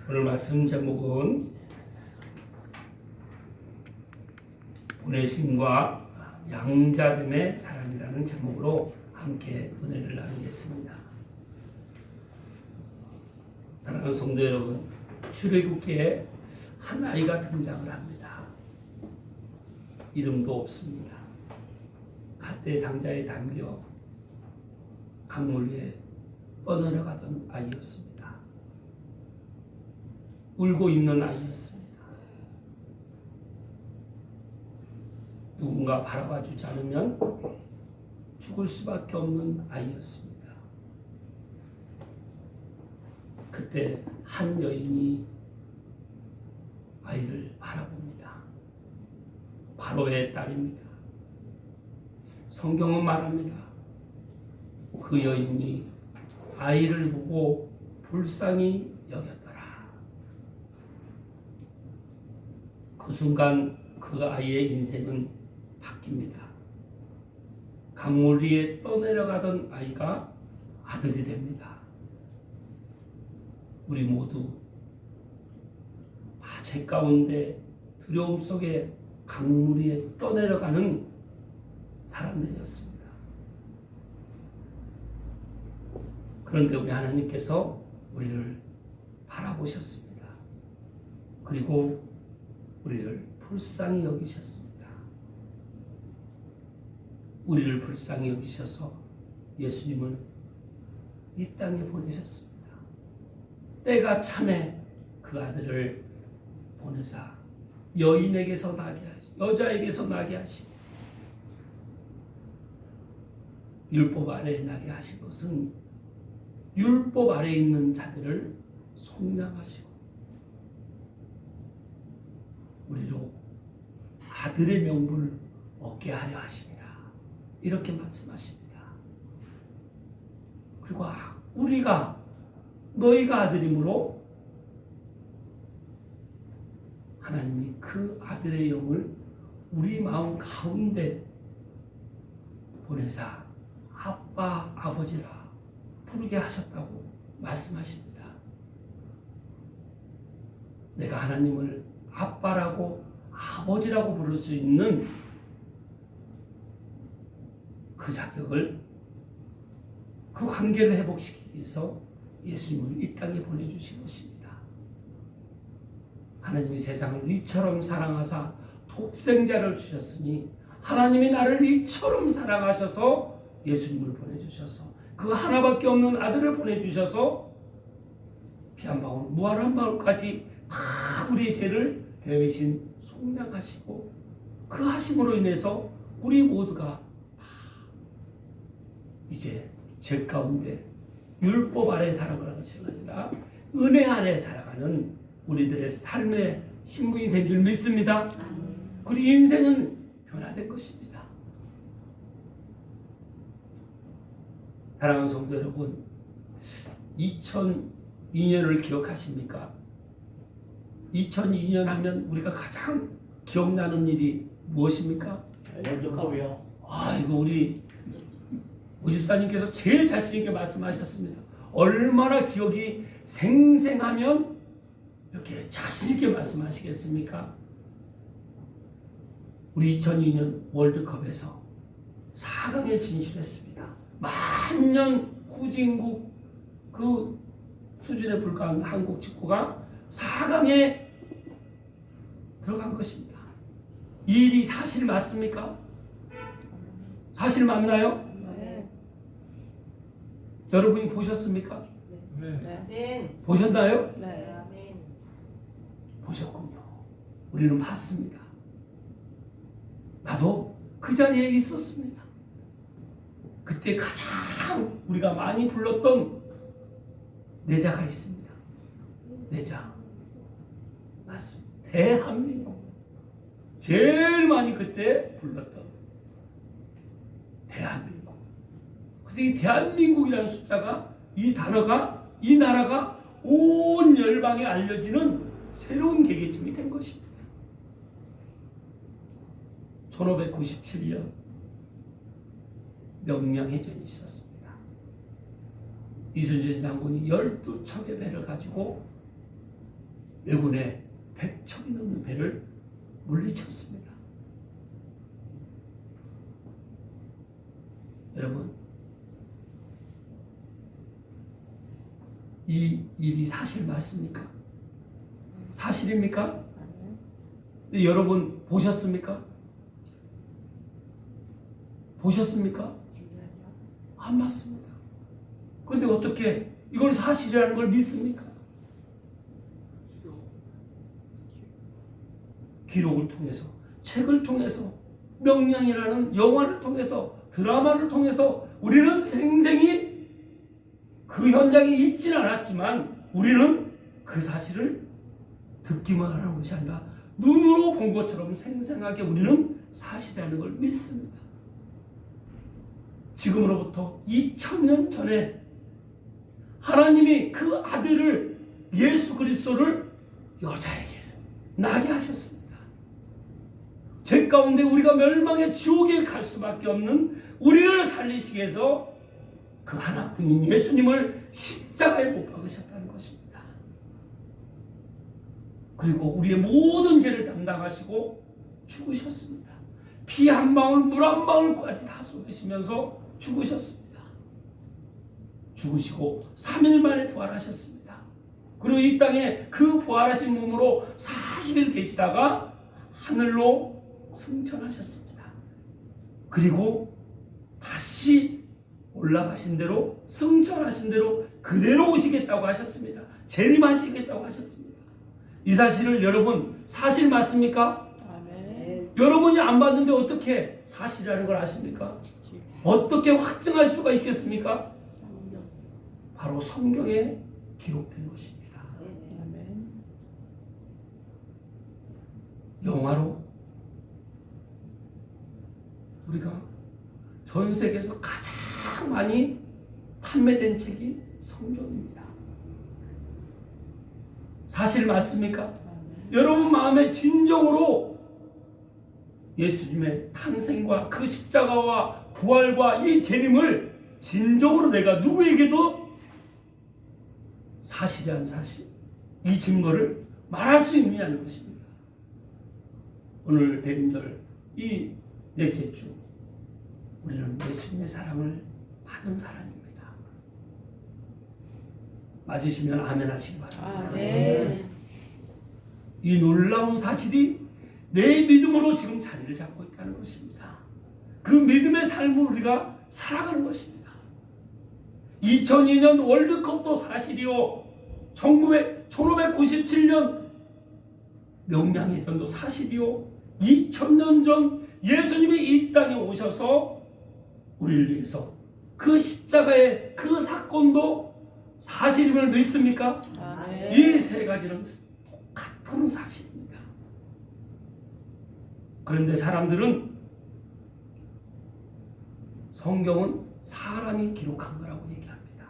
오늘 말씀 제목은 보내심과 양자됨의 사랑이라는 제목으로 함께 은혜를 나누겠습니다. 사랑하는 성도 여러분, 출애굽기에 한 아이가 등장을 합니다. 이름도 없습니다. 갈대 상자에 담겨 강물 위에 떠내려가던 아이였습니다. 울고 있는 아이였습니다. 누군가 바라봐 주지 않으면 죽을 수밖에 없는 아이였습니다. 그때 한 여인이 아이를 바라봅니다. 바로의 딸입니다. 성경은 말합니다. 그 여인이 아이를 보고 불쌍히 여겼더라. 그 순간 그 아이의 인생은 바뀝니다. 강물 위에 떠내려가던 아이가 아들이 됩니다. 우리 모두 다 죄 가운데 두려움 속에 강물 위에 떠내려가는 사람들이었습니다. 그런데 우리 하나님께서 우리를 바라보셨습니다. 그리고 우리를 불쌍히 여기셨습니다. 우리를 불쌍히 여기셔서 예수님을 이 땅에 보내셨습니다. 때가 참에 그 아들을 보내사 여인에게서 나게 하시고 여자에게서 나게 하시고 율법 아래에 나게 하신 것은 율법 아래에 있는 자들을 속량하시고 우리로 아들의 명분을 얻게 하려 하십니다. 이렇게 말씀하십니다. 그리고 너희가 아들이므로 하나님이 그 아들의 영을 우리 마음 가운데 보내사 아빠, 아버지라 부르게 하셨다고 말씀하십니다. 내가 하나님을 아빠라고 아버지라고 부를 수 있는 그 자격을, 그 관계를 회복시키기 위해서 예수님을 이 땅에 보내주신 것입니다. 하나님이 세상을 이처럼 사랑하사 독생자를 주셨으니 하나님이 나를 이처럼 사랑하셔서 예수님을 보내주셔서 그 하나밖에 없는 아들을 보내주셔서 피 한 방울, 무알 한 방울까지 다 우리의 죄를 대신 속량하시고 그 하심으로 인해서 우리 모두가 다 이제 죄 가운데 율법 아래 살아가는 것이 아니라 은혜 아래 살아가는 우리들의 삶의 신분이 된 줄 믿습니다. 그리고 인생은 변화된 것입니다. 사랑하는 성도 여러분, 2002년을 기억하십니까? 2002년 하면 우리가 가장 기억나는 일이 무엇입니까? 월드컵이요. 이거 우리 오집사님께서 제일 자신 있게 말씀하셨습니다. 얼마나 기억이 생생하면 이렇게 자신 있게 말씀하시겠습니까? 우리 2002년 월드컵에서 4강에 진출했습니다. 만년 후진국 그 수준에 불과한 한국 축구가 4강에 들어간 것입니다. 이 일이 사실 맞습니까? 사실 맞나요? 네. 여러분이 보셨습니까? 네. 네. 보셨나요? 네. 보셨군요. 우리는 봤습니다. 나도 그 자리에 있었습니다. 그때 가장 우리가 많이 불렀던 내자가 있습니다. 내자. 맞습니다. 대한민국. 제일 많이 그때 불렀던 대한민국. 그래서 이 대한민국이라는 숫자가, 이 단어가, 이 나라가 온 열방에 알려지는 새로운 계기점이 된 것입니다. 1597년 명량해전이 있었습니다. 이순신 장군이 12척의 배를 가지고 왜군의 100척이 넘는 배를 물리쳤습니다. 여러분, 이 일이 사실 맞습니까? 사실입니까? 여러분 보셨습니까? 보셨습니까? 안 맞습니다. 그런데 어떻게 이걸 사실이라는 걸 믿습니까? 기록을 통해서, 책을 통해서, 명량이라는 영화를 통해서, 드라마를 통해서 우리는 생생히 그 현장에 있지는 않았지만 우리는 그 사실을 듣기만 하는 것이 아니라 눈으로 본 것처럼 생생하게 우리는 사실이라는 걸 믿습니다. 지금으로부터 2000년 전에 하나님이 그 아들을 예수 그리스도를 여자에게서 나게 하셨습니다. 죄 가운데 우리가 멸망의 지옥에 갈 수밖에 없는 우리를 살리시기 위해서 그 하나뿐인 예수님을 십자가에 못 박으셨다는 것입니다. 그리고 우리의 모든 죄를 담당하시고 죽으셨습니다. 피 한 방울, 물 한 방울까지 다 쏟으시면서 죽으셨습니다. 죽으시고 3일 만에 부활하셨습니다. 그리고 이 땅에 그 부활하신 몸으로 40일 계시다가 하늘로 승천하셨습니다. 그리고 다시 올라가신 대로, 승천하신 대로 그대로 오시겠다고 하셨습니다. 재림하시겠다고 하셨습니다. 이 사실을 여러분 사실 맞습니까? 아멘. 여러분이 안 봤는데 어떻게 사실이라는 걸 아십니까? 어떻게 확증할 수가 있겠습니까? 바로 성경에 기록된 것입니다. 아멘. 영화로 우리가 전 세계에서 가장 많이 판매된 책이 성경입니다. 사실 맞습니까? 아멘. 여러분 마음에 진정으로 예수님의 탄생과 그 십자가와 부활과 이 재림을 진정으로 내가 누구에게도 사실이란 사실, 이 증거를 말할 수 있느냐는 것입니다. 오늘 대림절 이 넷째 주 우리는 예수님의 사랑을 받은 사람입니다. 맞으시면 아멘 하시기 바랍니다. 아멘. 이 놀라운 사실이 내 믿음으로 지금 자리를 잡고 있다는 것입니다. 그 믿음의 삶을 우리가 살아가는 것입니다. 2002년 월드컵도 사실이요. 1597년 명량해전도 사실이요. 2000년 전 예수님이 이 땅에 오셔서 우리를 위해서 그 십자가의 그 사건도 사실임을 믿습니까? 아멘. 이 세 가지는 똑같은 사실입니다. 그런데 사람들은 성경은 사람이 기록한 거라고 얘기합니다.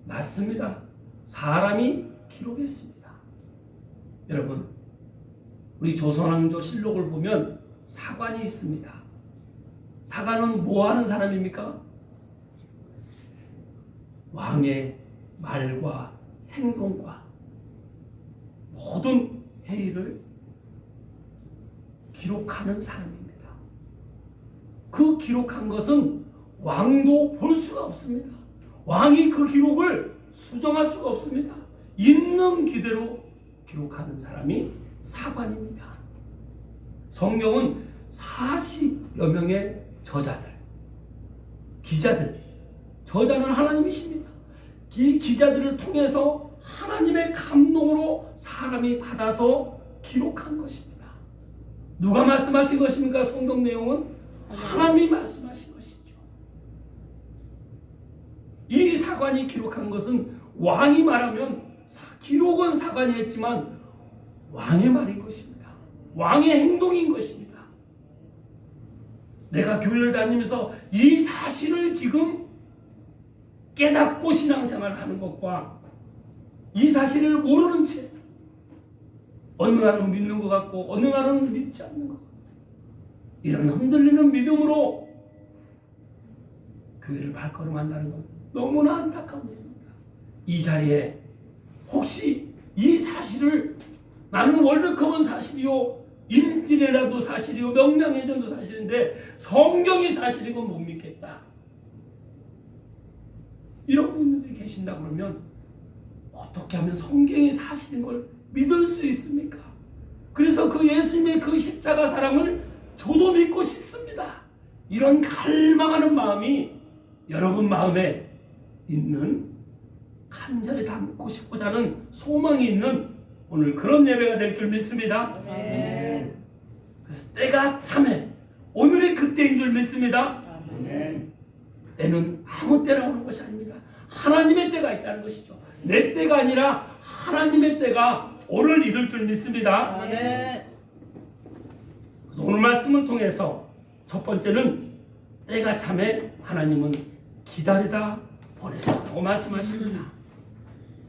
맞습니다. 사람이 기록했습니다. 여러분, 우리 조선왕조 실록을 보면 사관이 있습니다. 사관은 뭐 하는 사람입니까? 왕의 말과 행동과 모든 회의를 기록하는 사람입니다. 그 기록한 것은 왕도 볼 수가 없습니다. 왕이 그 기록을 수정할 수가 없습니다. 있는 그대로 기록하는 사람이 사관입니다. 성경은 40여 명의 저자들, 기자들, 저자는 하나님이십니다. 이 기자들을 통해서 하나님의 감동으로 사람이 받아서 기록한 것입니다. 누가 말씀하신 것입니까? 성경 내용은 하나님이 말씀하신 것이죠. 이 사관이 기록한 것은 왕이 말하면 기록은 사관이 했지만 왕의 말인 것입니다. 왕의 행동인 것입니다. 내가 교회를 다니면서 이 사실을 지금 깨닫고 신앙생활을 하는 것과 이 사실을 모르는 채 어느 날은 믿는 것 같고 어느 날은 믿지 않는 것 같아요. 이런 흔들리는 믿음으로 교회를 발걸음한다는 건 너무나 안타까운 일입니다. 이 자리에 혹시 이 사실을 나는 월드컵은 사실이요, 임진왜란도 사실이요, 명량해전도 사실인데 성경이 사실이고 못 믿겠다, 이런 분들이 계신다 그러면 어떻게 하면 성경이 사실인 걸 믿을 수 있습니까? 그래서 그 예수님의 그 십자가 사랑을 저도 믿고 싶습니다, 이런 갈망하는 마음이 여러분 마음에 있는, 간절히 담고 싶고자 하는 소망이 있는 오늘 그런 예배가 될 줄 믿습니다. 아멘. 그래서 때가 참에 오늘이 그때인 줄 믿습니다. 아멘. 때는 아무 때나 오는 것이 아닙니다. 하나님의 때가 있다는 것이죠. 내 때가 아니라 하나님의 때가 오늘 이룰 줄 믿습니다. 아멘. 그래서 오늘 말씀을 통해서 첫 번째는 때가 참에 하나님은 기다리다 보내라고 말씀하십니다.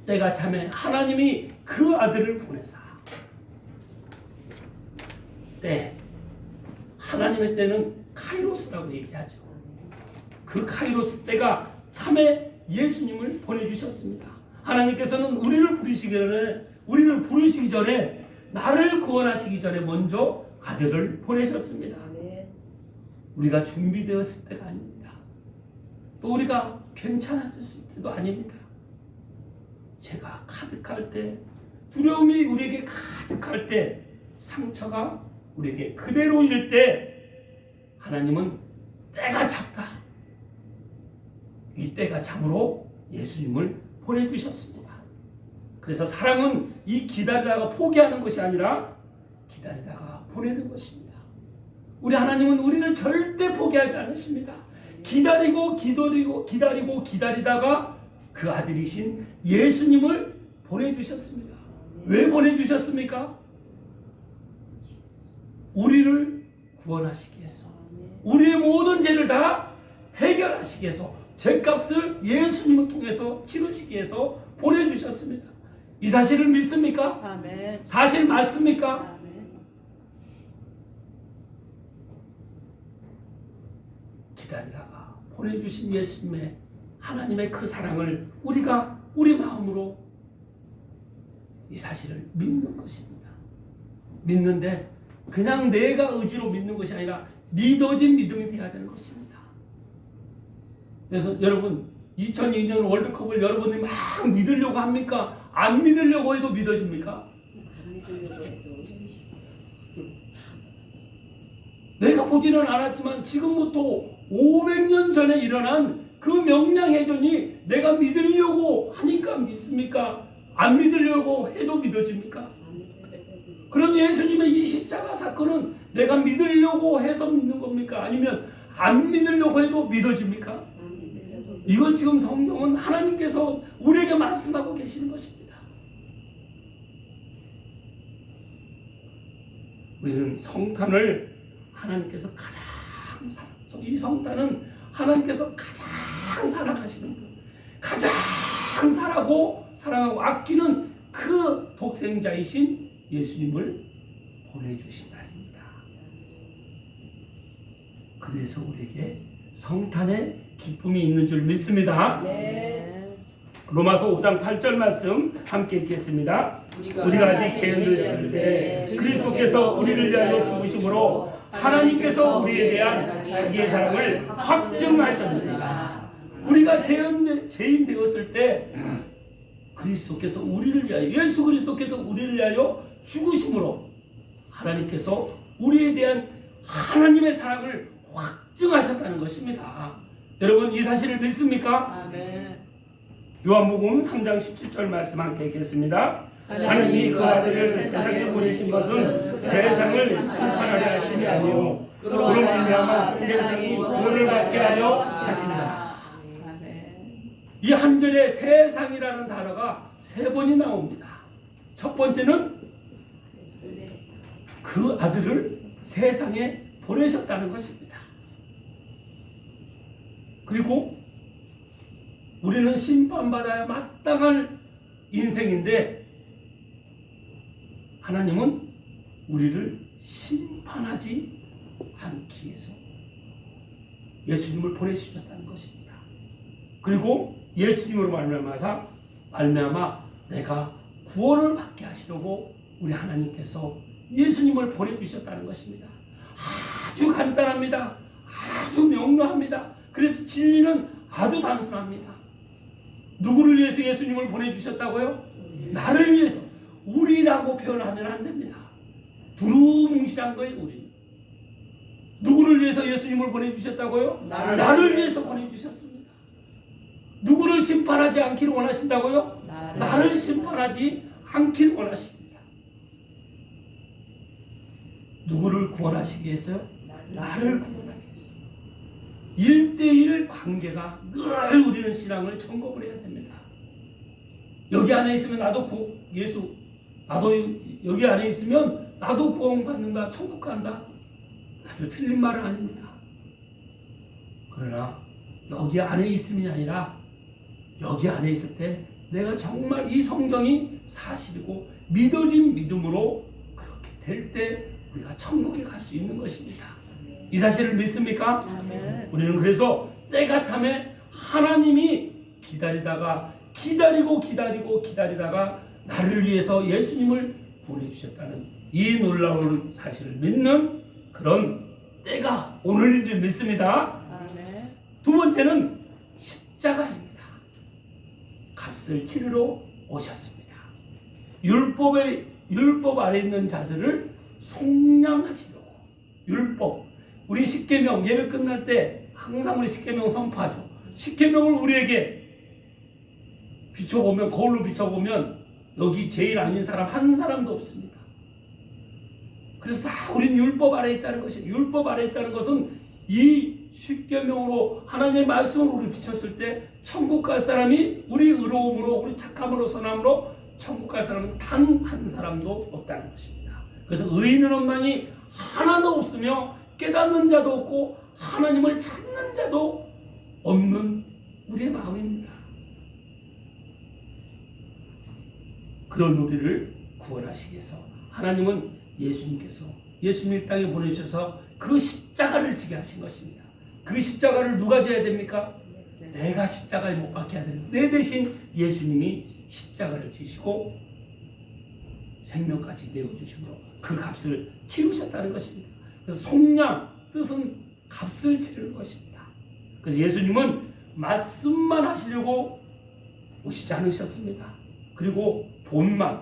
때가 참에 하나님이 그 아들을 보내사, 때, 하나님의 때는 카이로스라고 얘기하죠. 그 카이로스 때가 참에 예수님을 보내주셨습니다. 하나님께서는 우리를 부르시기 전에 나를 구원하시기 전에 먼저 아들을 보내셨습니다. 우리가 준비되었을 때가 아닙니다. 또 우리가 괜찮아졌을 때도 아닙니다. 죄가 가득할 때, 두려움이 우리에게 가득할 때, 상처가 우리에게 그대로일 때 하나님은 때가 찼다, 이 때가 참으로 예수님을 보내주셨습니다. 그래서 사랑은 이 기다리다가 포기하는 것이 아니라 기다리다가 보내는 것입니다. 우리 하나님은 우리를 절대 포기하지 않으십니다. 기다리고 기다리다가 그 아들이신 예수님을 보내주셨습니다. 왜 보내주셨습니까? 우리를 구원하시기 위해서, 우리의 모든 죄를 다 해결하시기 위해서, 죄값을 예수님을 통해서 치르시기 위해서 보내주셨습니다. 이 사실을 믿습니까? 아멘. 사실 맞습니까? 아멘. 기다리다가 보내주신 예수님의 하나님의 그 사랑을 우리가 우리 마음으로 이 사실을 믿는 것입니다. 믿는데 그냥 내가 의지로 믿는 것이 아니라 믿어진 믿음이 되어야 되는 것입니다. 그래서 여러분, 2002년 월드컵을 여러분이 막 믿으려고 합니까? 안 믿으려고 해도 믿어집니까? 내가 보지는 않았지만 지금부터 500년 전에 일어난 그 명량해전이 내가 믿으려고 하니까 믿습니까? 안 믿으려고 해도 믿어집니까? 그럼 예수님의 이 십자가 사건은 내가 믿으려고 해서 믿는 겁니까? 아니면 안 믿으려고 해도 믿어집니까? 이건 지금 성경은 하나님께서 우리에게 말씀하고 계시는 것입니다. 우리는 성탄을 하나님께서 가장 사랑하시고, 이 성탄은 하나님께서 가장 사랑하시는 분, 가장 사랑하고 아끼는 그 독생자이신 예수님을 보내주신 날입니다. 그래서 우리에게 성탄의 기쁨이 있는 줄 믿습니다. 네. 로마서 5장 8절 말씀 함께 읽겠습니다. 우리가 아직 죄인이었을 때 그리스도께서 우리를 위하여 죽으심으로 하나님께서 우리에 대한 자기의 사랑을 확증하셨느니라. 우리가 죄인 되었을 때 그리스도께서 우리를 위하여, 예수 그리스도께서 우리를 위하여 죽으심으로 하나님께서 우리에 대한 하나님의 사랑을 확증하셨다는 것입니다. 여러분, 이 사실을 믿습니까? 아멘. 요한복음 3장 17절 말씀 함께 읽겠습니다. 하나님이 그 아들을 세상에 보내신 것은 세상을 심판하려 하심이 아니요 그로 말미암아 세상이 그를 받게 하려 하십니다. 이 한 절에 세상이라는 단어가 3번이 나옵니다. 첫 번째는 그 아들을 세상에 보내셨다는 것입니다. 그리고 우리는 심판받아야 마땅할 인생인데 하나님은 우리를 심판하지 않기 위해서 예수님을 보내주셨다는 것입니다. 그리고 예수님으로 말미암아 내가 구원을 받게 하시려고 우리 하나님께서 예수님을 보내주셨다는 것입니다. 아주 간단합니다. 아주 명료합니다. 그래서 진리는 아주 단순합니다. 누구를 위해서 예수님을 보내주셨다고요? 나를 위해서. 우리라고 표현하면 안 됩니다. 두루뭉실한 거예요. 우리. 누구를 위해서 예수님을 보내주셨다고요? 나를 위해서 보내주셨습니다. 누구를 심판하지 않기를 원하신다고요? 나를 심판하지 않기를 원하십니다. 누구를 구원하시기 위해서요? 나를 구원하기 위해서. 1대1 관계가 늘 우리는 신앙을 점검을 해야 됩니다. 여기 안에 있으면 나도 여기 안에 있으면 나도 구원받는다, 천국 간다. 아주 틀린 말은 아닙니다. 그러나 여기 안에 있음이 아니라 여기 안에 있을 때 내가 정말 이 성경이 사실이고 믿어진 믿음으로 그렇게 될 때 우리가 천국에 갈 수 있는 것입니다. 이 사실을 믿습니까? 아멘. 우리는 그래서 때가 참에 하나님이 기다리다가 기다리다가 나를 위해서 예수님을 보내주셨다는 이 놀라운 사실을 믿는 그런 때가 오늘인 줄 믿습니다. 아멘. 두 번째는 십자가입니다. 값을 치르러 오셨습니다. 율법 아래 있는 자들을 속량하시려고. 율법. 우리 십계명 예배 끝날 때 항상 우리 십계명 선포하죠. 십계명을 우리에게 비춰보면, 거울로 비춰보면 여기 제일 아닌 사람 한 사람도 없습니다. 그래서 다 우린 율법 아래 있다는 것이에요. 율법 아래 있다는 것은 이 십계명으로 하나님의 말씀을 우리 비췄을 때 천국 갈 사람이 우리 의로움으로, 우리 착함으로, 선함으로 천국 갈 사람은 단 한 사람도 없다는 것입니다. 그래서 의인은 없나니 하나도 없으며 깨닫는 자도 없고 하나님을 찾는 자도 없는 우리의 마음입니다. 그런 우리를 구원하시기 위해서 하나님은 예수님께서 예수님 땅에 보내주셔서 그 십자가를 지게 하신 것입니다. 그 십자가를 누가 져야 됩니까? 내가 십자가에 못 박혀야 됩니다. 내 대신 예수님이 십자가를 지시고 생명까지 내어주심으로 그 값을 치르셨다는 것입니다. 그래서 속량, 뜻은 값을 치르는 것입니다. 그래서 예수님은 말씀만 하시려고 오시지 않으셨습니다. 그리고 본을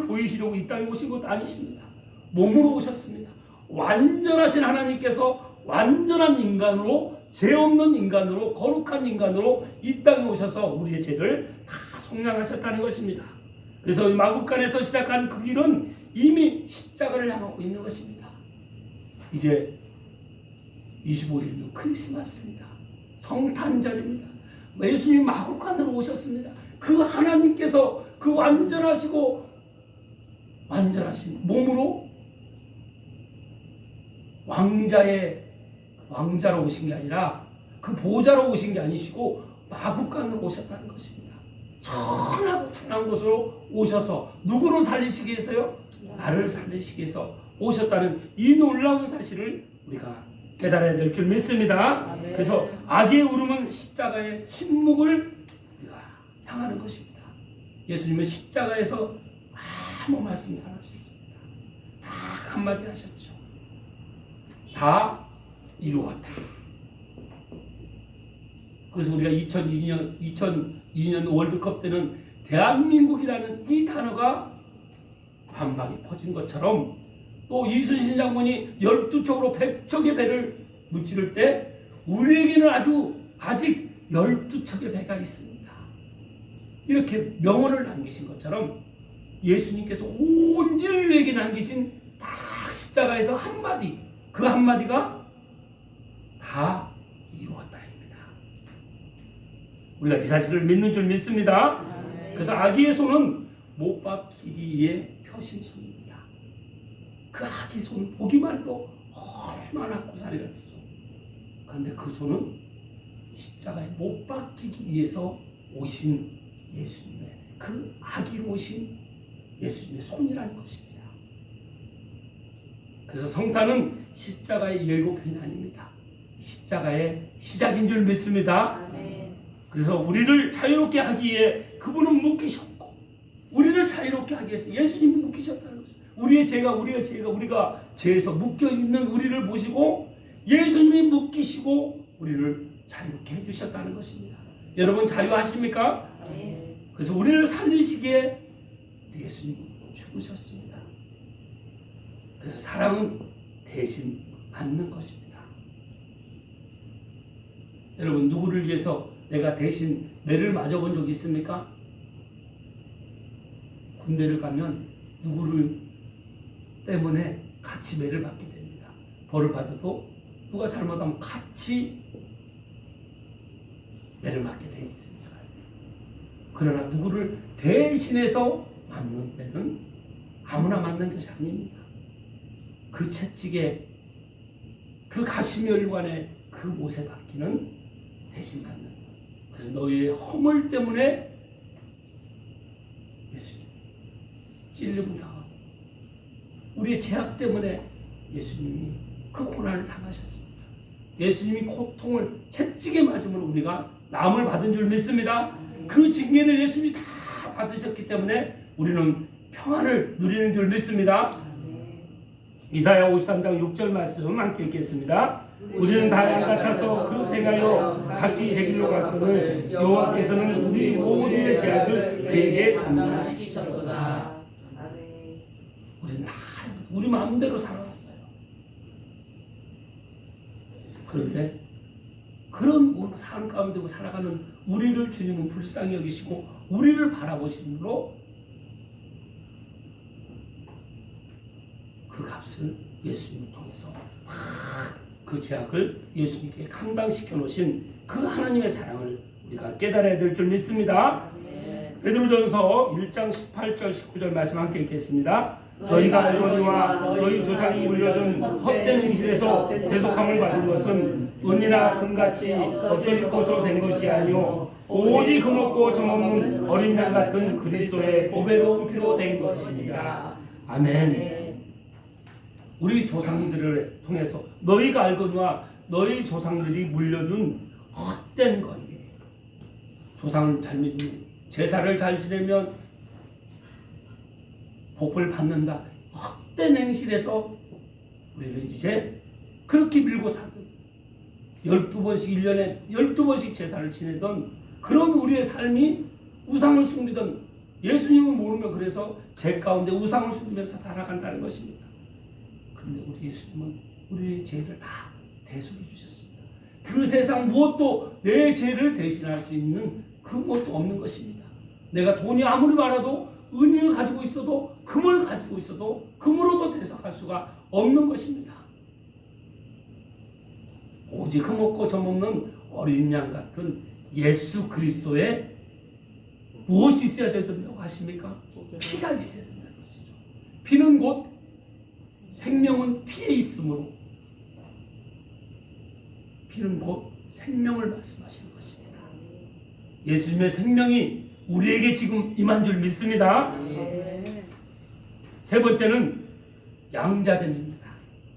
보이시려고 이 땅에 오신 것도 아니십니다. 몸으로 오셨습니다. 완전하신 하나님께서 완전한 인간으로, 죄 없는 인간으로, 거룩한 인간으로 이 땅에 오셔서 우리의 죄를 다 속량하셨다는 것입니다. 그래서 마국간에서 시작한 그 길은 이미 십자가를 향하고 있는 것입니다. 이제 25일이면 크리스마스입니다. 성탄절입니다. 예수님이 마국간으로 오셨습니다. 그 하나님께서 그 완전하신 몸으로 왕자로 오신 게 아니라 그 보좌로 오신 게 아니시고 마국간으로 오셨다는 것입니다. 천하고 천한 곳으로 오셔서 누구를 살리시기 위해서요? 나를 살리시기 위해서 오셨다는 이 놀라운 사실을 우리가 깨달아야 될 줄 믿습니다. 아멘. 그래서 악의 울음은 십자가의 침묵을 우리가 향하는 것입니다. 예수님은 십자가에서 아무 말씀도 안 하셨습니다. 딱 한마디 하셨죠. 다 이루었다. 그래서 우리가 2002년 월드컵 때는 대한민국이라는 이 단어가 반방에 퍼진 것처럼 또 이순신 장군이 12척으로 100척의 배를 무찌를 때 우리에게는 아직 12척의 배가 있습니다. 이렇게 명언을 남기신 것처럼 예수님께서 온 인류에게 남기신 딱 십자가에서 한마디, 그 한마디가 다 이루었다입니다. 우리가 이 사실을 믿는 줄 믿습니다. 그래서 악의 손은 못 박히기에 펴신 손입니다. 그 악의 손 보기만 해도 얼마나 고사리 같죠. 그런데 그 손은 십자가에 못 박히기 위해서 오신 예수님의, 그 악의로 오신 예수님의 손이라는 것입니다. 그래서 성탄은 십자가의 예고편이 아닙니다. 십자가의 시작인 줄 믿습니다. 아멘. 그래서 우리를 자유롭게 하기 위해 그분은 묶이셨고, 우리를 자유롭게 하기 위해서 예수님이 묶이셨다는 것입니다. 우리가 죄에서 묶여있는 우리를 보시고 예수님이 묶이시고 우리를 자유롭게 해주셨다는 것입니다. 여러분 자유하십니까? 아멘. 그래서 우리를 살리시기에 예수님이 죽으셨습니다. 그래서 사랑은 대신 받는 것입니다. 여러분 누구를 위해서 내가 대신 매를 맞아본 적 있습니까? 군대를 가면 누구를 때문에 같이 매를 맞게 됩니다. 벌을 받아도 누가 잘못하면 같이 매를 맞게 되어 있습니다. 그러나 누구를 대신해서 맞는 매는 아무나 맞는 것이 아닙니다. 그 채찍에 그 가시멸관에 그 못에 박히는 대신 받는. 그래서 너희의 허물 때문에 예수님 찔림을 당하고 우리의 죄악 때문에 예수님이 그 고난을 당하셨습니다. 예수님이 고통을 채찍에 맞음으로 우리가 나음을 받은 줄 믿습니다. 그 징계를 예수님이 다 받으셨기 때문에 우리는 평안을 누리는 줄 믿습니다. 이사야 53장 6절 말씀 함께 읽겠습니다. 우리는 다 양 같아서 그릇행하여 각기 제 길로 갔거늘 여호와께서는 우리 모두의 죄악을 그에게 감당시키셨도다. 우리는 다 우리 마음대로 살아왔어요. 그런데 그런 삶 가운데 살아가는 우리를 주님은 불쌍히 여기시고 우리를 바라보심으로 그 값을 예수님을 통해서 그 죄악을 예수님께 감당시켜 놓으신 그 하나님의 사랑을 우리가 깨달아야 될 줄 믿습니다. 베드로전서 1장 18절 19절 말씀 함께 읽겠습니다. 너희가 알거니와 너희 조상이 물려준 헛된 행실에서 대속함을 받은 것은 은이나 금같이 없어지고서 된 것이 아니요 오직 흠없고 점없는 어린 양 같은 그리스도의 보배로운 피로 된 것입니다. 아멘. 우리 조상들을 통해서 너희가 알거니와 너희 조상들이 물려준 헛된 것이에요. 조상을 잘 믿으면 제사를 잘 지내면 복을 받는다. 헛된 행실에서 우리는 이제 그렇게 밀고 사는 12번씩 1년에 12번씩 제사를 지내던 그런 우리의 삶이 우상을 숨기던 예수님을 모르면 그래서 죄 가운데 우상을 숨기면서 살아간다는 것입니다. 그런데 우리 예수님은 우리의 죄를 다 대속해 주셨습니다. 그 세상 무엇도 내 죄를 대신할 수 있는 그 무엇도 없는 것입니다. 내가 돈이 아무리 많아도 은을 가지고 있어도 금을 가지고 있어도 금으로도 대속할 수가 없는 것입니다. 오직 흠없고 점없는 어린 양 같은 예수 그리스도의 무엇이 있어야 된다고 하십니까? 피가 있어야 된다는 것이죠. 피는 곧 생명은 피에 있으므로 피는 곧 생명을 말씀하시는 것입니다. 예수님의 생명이 우리에게 지금 임한 줄 믿습니다. 세 번째는 양자됨입니다.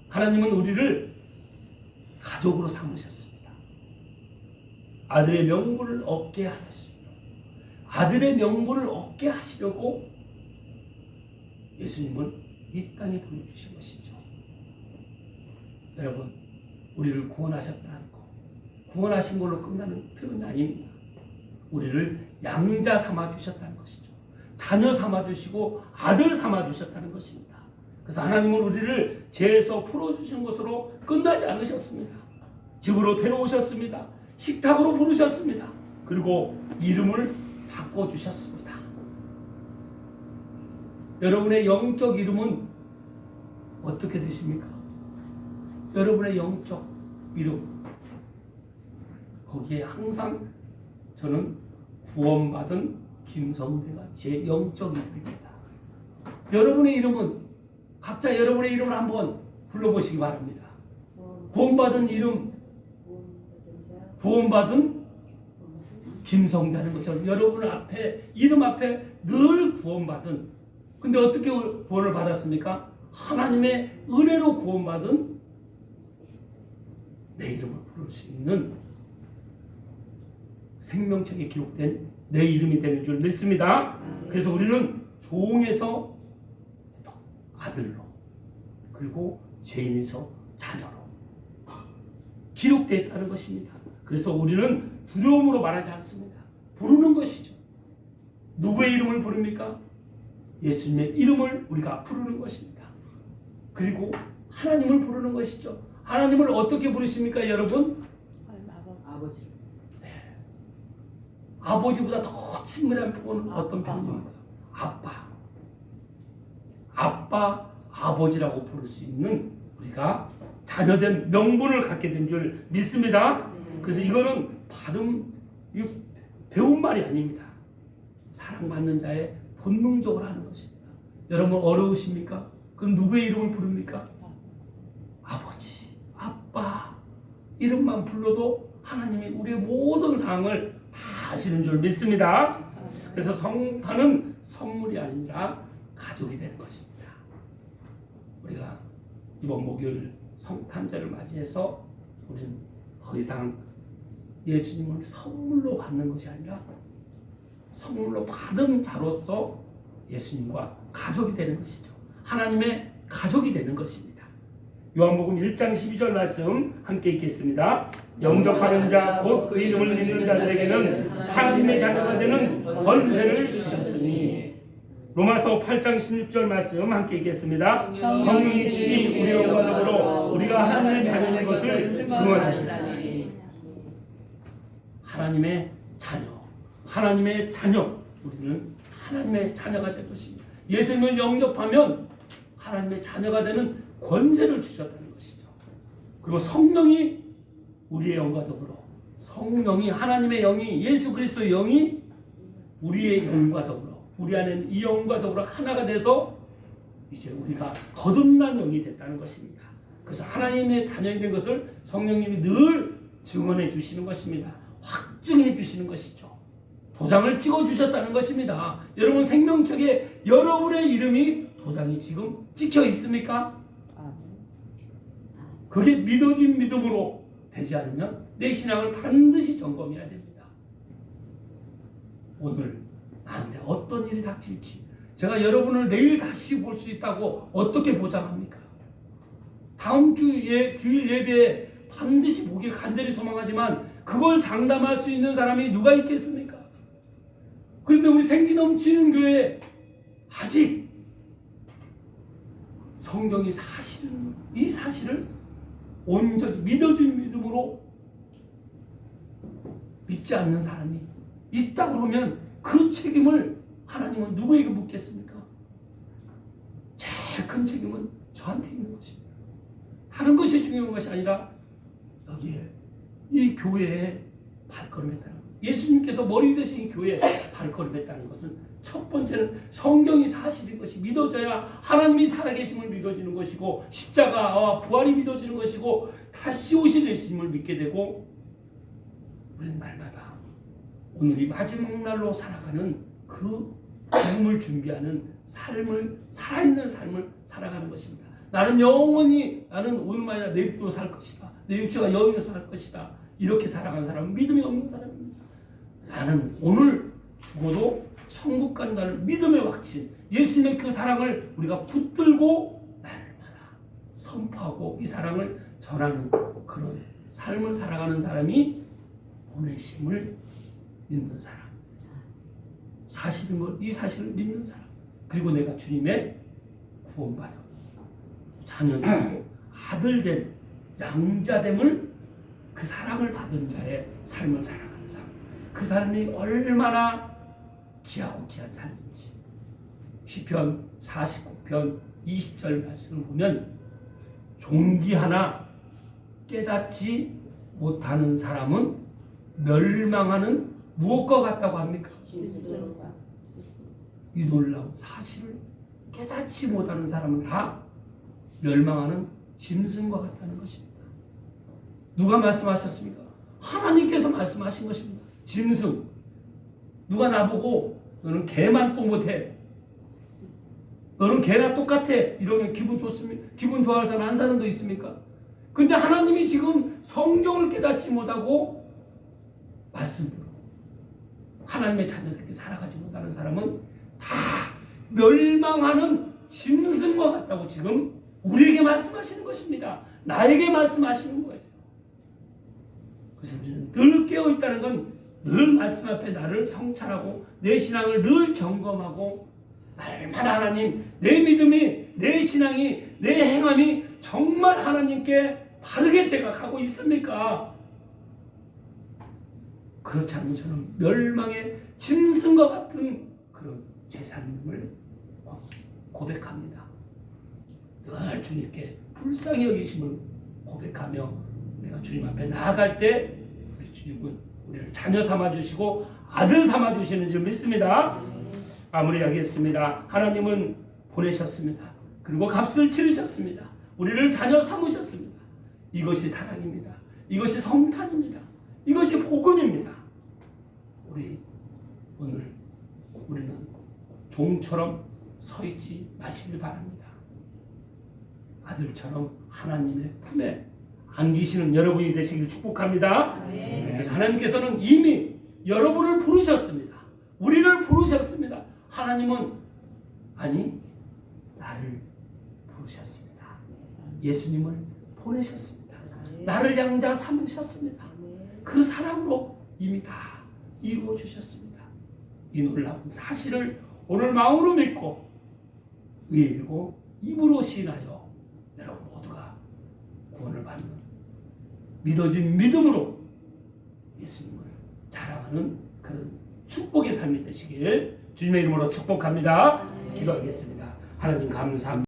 하나님은 우리를 가족으로 삼으셨습니다. 아들의 명분을 얻게 하셨습니다. 아들의 명분을 얻게 하시려고 예수님은 이 땅에 보내주신 것이죠. 여러분, 우리를 구원하셨다는 거, 구원하신 걸로 끝나는 표현이 아닙니다. 우리를 양자 삼아주셨다는 것이죠. 자녀 삼아주시고 아들 삼아주셨다는 것입니다. 그래서 하나님은 우리를 죄에서 풀어주신 것으로 끝나지 않으셨습니다. 집으로 데려오셨습니다. 식탁으로 부르셨습니다. 그리고 이름을 바꿔주셨습니다. 여러분의 영적 이름은 어떻게 되십니까? 여러분의 영적 이름, 거기에 항상 저는 구원받은 김성대가 제 영적 이름입니다. 여러분의 이름은 각자 여러분의 이름을 한번 불러보시기 바랍니다. 구원받은 이름, 구원받은 김성대하는 것처럼 여러분 앞에 이름 앞에 늘 구원받은, 근데 어떻게 구원을 받았습니까? 하나님의 은혜로 구원받은 내 이름을 부를 수 있는 생명책에 기록된 내 이름이 되는 줄 믿습니다. 그래서 우리는 종에서 아들로, 그리고 죄인에서 자녀로 기록되어 있다는 것입니다. 그래서 우리는 두려움으로 말하지 않습니다. 부르는 것이죠. 누구의 이름을 부릅니까? 예수님의 이름을 우리가 부르는 것입니다. 그리고 하나님을 부르는 것이죠. 하나님을 어떻게 부르십니까, 여러분? 아버지. 아버지보다 더 친밀한 표현은 어떤 표현입니까? 아빠. 아빠, 아버지라고 부를 수 있는 우리가 자녀된 명분을 갖게 된 줄 믿습니다. 그래서 이거는 배운 말이 아닙니다. 사랑받는 자의 본능적으로 하는 것입니다. 여러분 어려우십니까? 그럼 누구의 이름을 부릅니까? 아버지, 아빠 이름만 불러도 하나님이 우리의 모든 상황을 다 아시는 줄 믿습니다. 그래서 성탄은 선물이 아니라 가족이 되는 것입니다. 우리가 이번 목요일 성탄절을 맞이해서 우리는 더 이상 예수님을 선물로 받는 것이 아니라 선물로 받은 자로서 예수님과 가족이 되는 것이죠. 하나님의 가족이 되는 것입니다. 요한복음 1장 12절 말씀 함께 읽겠습니다. 영접하는 자 곧 그 이름을 믿는 자들에게는 하나님의 자녀가 되는 권세를 주셨으니. 로마서 8장 16절 말씀 함께 읽겠습니다. 성령이 친히 우리 영과 더불어 우리가 하나님의 자녀인 것을 증언하시다니. 하나님의 자녀, 하나님의 자녀, 우리는 하나님의 자녀가 될 것입니다. 예수님을 영접하면 하나님의 자녀가 되는 권세를 주셨다는 것이죠. 그리고 성령이 우리의 영과 더불어, 성령이 하나님의 영이, 예수 그리스도의 영이 우리의 영과 더불어, 우리 안에는 이 영과 더불어 하나가 돼서 이제 우리가 거듭난 영이 됐다는 것입니다. 그래서 하나님의 자녀인 된 것을 성령님이 늘 증언해 주시는 것입니다. 확증해 주시는 것이죠. 도장을 찍어 주셨다는 것입니다. 여러분 생명책에 여러분의 이름이 도장이 지금 찍혀 있습니까? 그게 믿어진 믿음으로 되지 않으면 내 신앙을 반드시 점검해야 됩니다. 오늘 나한테 어떤 일이 닥칠지, 제가 여러분을 내일 다시 볼 수 있다고 어떻게 보장합니까? 다음 주에 주일 예배에 반드시 보길 간절히 소망하지만 그걸 장담할 수 있는 사람이 누가 있겠습니까? 그런데 우리 생기 넘치는 교회 아직 성경이 이 사실을 온전히 믿어진 믿음으로 믿지 않는 사람이 있다 그러면 그 책임을 하나님은 누구에게 묻겠습니까? 제일 큰 책임은 저한테 있는 것입니다. 다른 것이 중요한 것이 아니라 여기에 이 교회에 발걸음했다는 것, 예수님께서 머리 되신 교회에 발걸음했다는 것은 첫 번째는 성경이 사실인 것이 믿어져야 하나님이 살아계심을 믿어지는 것이고 십자가와 부활이 믿어지는 것이고 다시 오실 예수님을 믿게 되고 우리는 날마다 오늘이 마지막 날로 살아가는 그 삶을 준비하는 삶을, 살아있는 삶을 살아가는 것입니다. 나는 영원히, 나는 오늘만이 아니라 내일도 살 것이다. 내 육체가 영원해서 살 것이다. 이렇게 살아가는 사람은 믿음이 없는 사람입니다. 나는 오늘 죽어도 천국 간다는 믿음의 확신, 예수님의 그 사랑을 우리가 붙들고 날마다 선포하고 이 사랑을 전하는 그런 삶을 살아가는 사람이 보내심을 믿는 사람, 사실인 걸, 이 사실을 믿는 사람, 그리고 내가 주님의 구원받은 자녀되고 아들된 양자됨을, 그 사랑을 받은 자의 삶을 살아가는 사람, 그 삶이 얼마나 귀하고 귀한 삶인지 시편 49편 20절 말씀을 보면 종기하나 깨닫지 못하는 사람은 멸망하는 무엇과 같다고 합니까? 이 놀라운 사실을 깨닫지 못하는 사람은 다 멸망하는 짐승과 같다는 것입니다. 누가 말씀하셨습니까? 하나님께서 말씀하신 것입니다. 짐승. 누가 나보고 너는 개만 또 못해, 너는 개나 똑같아 이러면 기분 좋습니까? 기분 좋아할 사람 한 사람도 있습니까? 근데 하나님이 지금 성경을 깨닫지 못하고 말씀으로 하나님의 자녀들께 살아가지 못하는 사람은 다 멸망하는 짐승과 같다고 지금 우리에게 말씀하시는 것입니다. 나에게 말씀하시는 거예요. 그래서 우리는 늘 깨어있다는 건 늘 말씀 앞에 나를 성찰하고 내 신앙을 늘 점검하고 날마다 하나님, 내 믿음이, 내 신앙이, 내 행함이 정말 하나님께 바르게 제가 가고 있습니까? 그렇지 않으면 저는 멸망의 짐승과 같은 그런 제 삶을 고백합니다. 늘 주님께 불쌍히 여기심을 고백하며 우리가 주님 앞에 나아갈 때 우리 주님은 우리를 자녀 삼아주시고 아들 삼아주시는 줄 믿습니다. 마무리하겠습니다. 하나님은 보내셨습니다. 그리고 값을 치르셨습니다. 우리를 자녀 삼으셨습니다. 이것이 사랑입니다. 이것이 성탄입니다. 이것이 복음입니다. 오늘 우리는 종처럼 서 있지 마시길 바랍니다. 아들처럼 하나님의 품에 안기시는 여러분이 되시길 축복합니다. 그래서 하나님께서는 이미 여러분을 부르셨습니다. 우리를 부르셨습니다. 하나님은 나를 부르셨습니다. 예수님을 보내셨습니다. 나를 양자 삼으셨습니다. 그 사랑으로 이미 다 이루어 주셨습니다. 이 놀라운 사실을 오늘 마음으로 믿고 의로 입으로 신하여 여러분 모두가 구원을 받는 믿어진 믿음으로 예수님을 자랑하는 그런 축복의 삶이 되시길 주님의 이름으로 축복합니다. 기도하겠습니다. 하나님 감사합니다.